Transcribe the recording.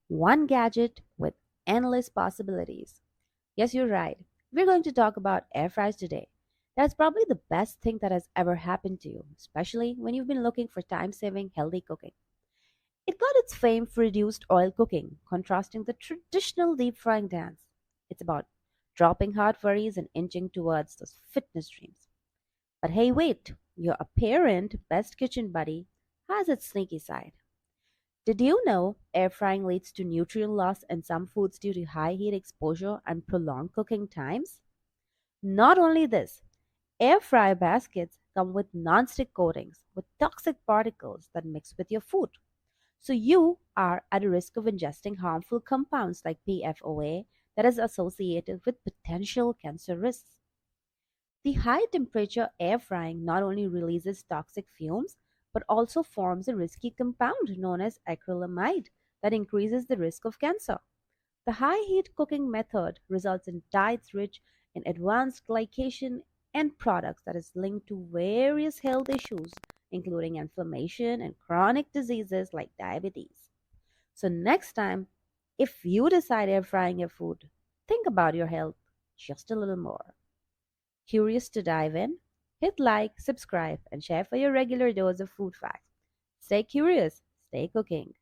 One gadget with endless possibilities. Yes, you're right. We're going to talk about air fryers today. That's probably the best thing that has ever happened to you, especially when you've been looking for time saving, healthy cooking. It got its fame for reduced oil cooking, contrasting the traditional deep frying dance. It's about dropping hard worries and inching towards those fitness dreams. But hey, wait, your apparent best kitchen buddy has its sneaky side. Did you know air frying leads to nutrient loss in some foods due to high heat exposure and prolonged cooking times? Not only this, air fryer baskets come with non-stick coatings with toxic particles that mix with your food. So you are at a risk of ingesting harmful compounds like PFOA that is associated with potential cancer risks. The high temperature air frying not only releases toxic fumes but also forms a risky compound known as acrylamide that increases the risk of cancer. The high heat cooking method results in diets rich in advanced glycation and products that is linked to various health issues, including inflammation and chronic diseases like diabetes. So, next time, if you decide air frying your food, think about your health just a little more. Curious to dive in? Hit like, subscribe, and share for your regular dose of food facts. Stay curious, stay cooking.